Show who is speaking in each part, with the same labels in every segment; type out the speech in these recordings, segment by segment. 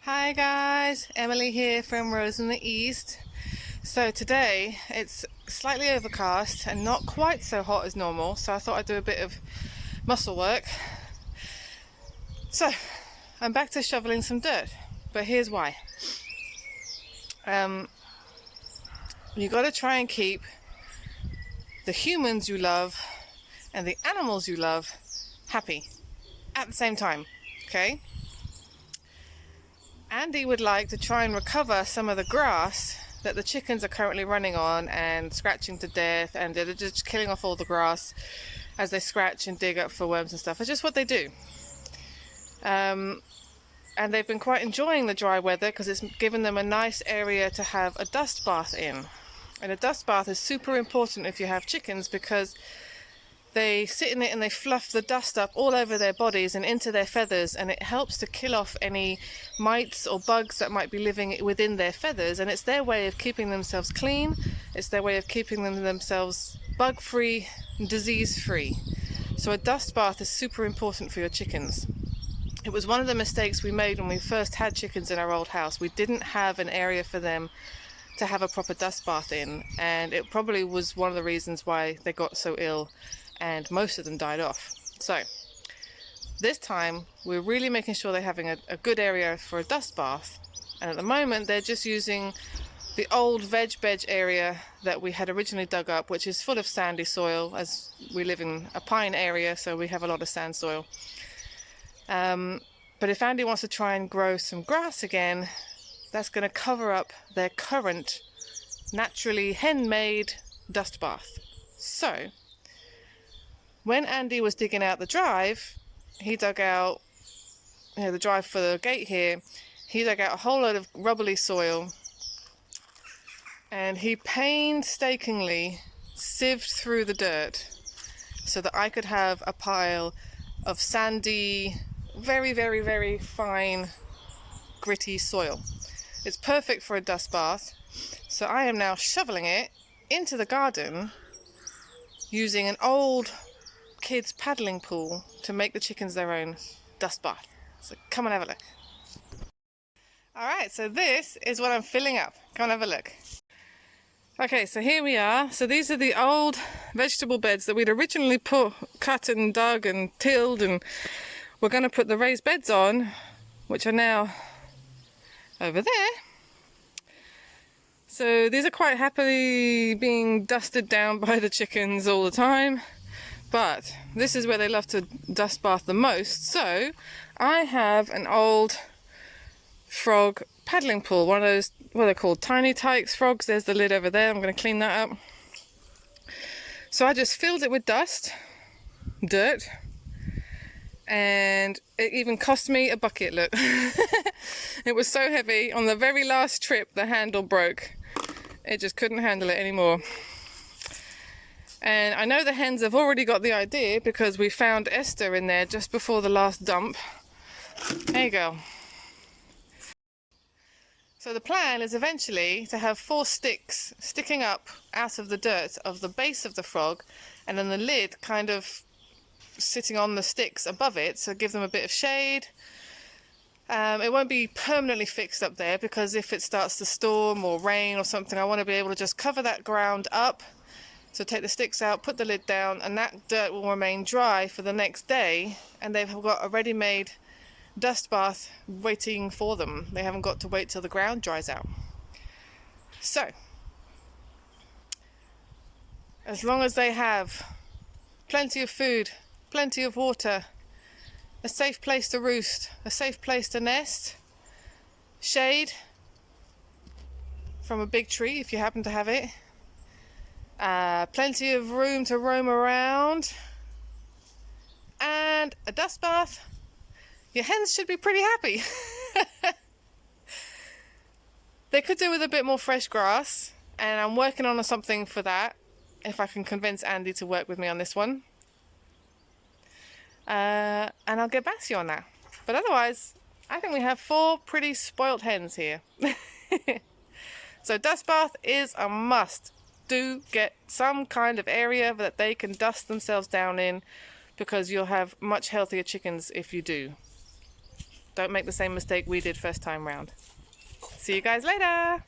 Speaker 1: Hi guys, Emily here from Rose in the East. So today it's slightly overcast and not quite so hot as normal, so I thought I'd do a bit of muscle work. So I'm back to shoveling some dirt, but here's why. You got to try and keep the humans you love and the animals you love happy at the same time, okay? Andy would like to try and recover some of the grass that the chickens are currently running on and scratching to death, and they're just killing off all the grass as they scratch and dig up for worms and stuff. It's just what they do. And they've been quite enjoying the dry weather because it's given them a nice area to have a dust bath in. And a dust bath is super important if you have chickens because they sit in it and they fluff the dust up all over their bodies and into their feathers, and it helps to kill off any mites or bugs that might be living within their feathers, and it's their way of keeping themselves clean. It's their way of keeping themselves bug-free, disease-free. So a dust bath is super important for your chickens. It was one of the mistakes we made when we first had chickens in our old house. We didn't have an area for them to have a proper dust bath in, and it probably was one of the reasons why they got so ill and most of them died off. So this time we're really making sure they're having a good area for a dust bath, and at the moment they're just using the old veg bed area that we had originally dug up, which is full of sandy soil, as we live in a pine area, so we have a lot of sand soil. But if Andy wants to try and grow some grass again, that's going to cover up their current naturally hen-made dust bath. So when Andy was digging out the drive, he dug out, the drive for the gate here, he dug out a whole load of rubbly soil, and he painstakingly sieved through the dirt so that I could have a pile of sandy, very, very, very fine, gritty soil. It's perfect for a dust bath, so I am now shoveling it into the garden using an old kids paddling pool to make the chickens their own dust bath. So come and have a look. Alright, so this is what I'm filling up. Come and have a look. Okay, so here we are. So these are the old vegetable beds that we'd originally cut and dug and tilled, and we're going to put the raised beds on, which are now over there. So these are quite happily being dusted down by the chickens all the time. But this is where they love to dust bath the most. So I have an old frog paddling pool, one of those, what they're called, tiny tykes frogs. There's the lid over there. I'm going to clean that up. So I just filled it with dirt, and it even cost me a bucket, look. It was so heavy. On the very last trip, the handle broke. It just couldn't handle it anymore. And I know the hens have already got the idea because we found Esther in there just before the last dump. There you go. So the plan is eventually to have 4 sticks sticking up out of the dirt of the base of the frog, and then the lid kind of sitting on the sticks above it, so give them a bit of shade. It won't be permanently fixed up there because if it starts to storm or rain or something, I want to be able to just cover that ground up. So take the sticks out, put the lid down, and that dirt will remain dry for the next day, and they've got a ready-made dust bath waiting for them. They haven't got to wait till the ground dries out. So, as long as they have plenty of food, plenty of water, a safe place to roost, a safe place to nest, shade from a big tree if you happen to have it, plenty of room to roam around, and a dust bath, your hens should be pretty happy. They could do with a bit more fresh grass, and I'm working on something for that, if I can convince Andy to work with me on this one. And I'll get back to you on that. But otherwise, I think we have 4 pretty spoilt hens here. So dust bath is a must. Do get some kind of area that they can dust themselves down in, because you'll have much healthier chickens if you do. Don't make the same mistake we did first time round. See you guys later.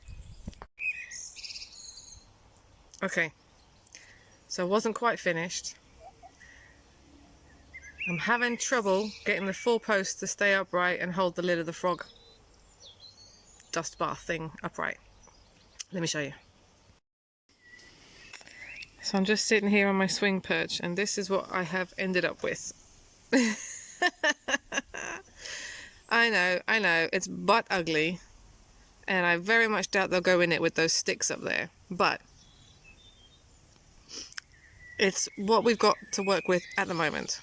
Speaker 1: Okay, so I wasn't quite finished. I'm having trouble getting the full post to stay upright and hold the lid of the frog dust bath thing upright. Let me show you. So I'm just sitting here on my swing perch, and this is what I have ended up with. I know, it's butt ugly, and I very much doubt they'll go in it with those sticks up there, but it's what we've got to work with at the moment.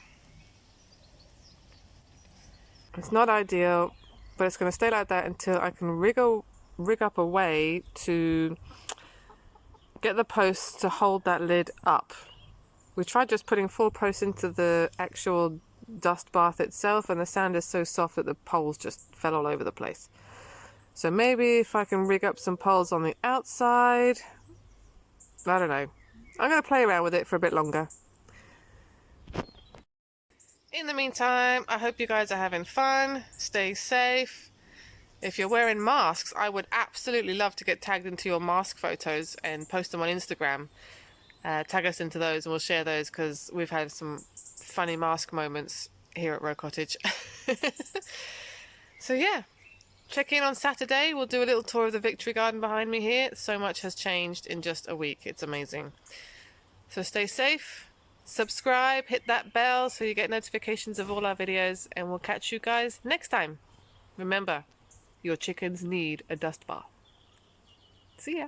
Speaker 1: It's not ideal, but it's going to stay like that until I can rig up a way to get the posts to hold that lid up. We tried just putting 4 posts into the actual dust bath itself, and the sand is so soft that the poles just fell all over the place. So maybe if I can rig up some poles on the outside, I don't know. I'm going to play around with it for a bit longer. In the meantime, I hope you guys are having fun. Stay safe. If you're wearing masks, I would absolutely love to get tagged into your mask photos and post them on Instagram. Tag us into those and we'll share those, because we've had some funny mask moments here at Roe Cottage. So yeah, check in on Saturday. We'll do a little tour of the Victory Garden behind me here. So much has changed in just a week. It's amazing. So stay safe. Subscribe, hit that bell so you get notifications of all our videos, and we'll catch you guys next time. Remember, your chickens need a dust bath. See ya.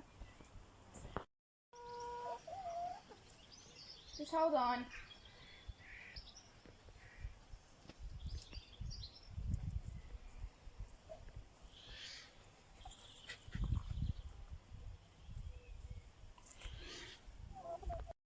Speaker 2: Just hold on.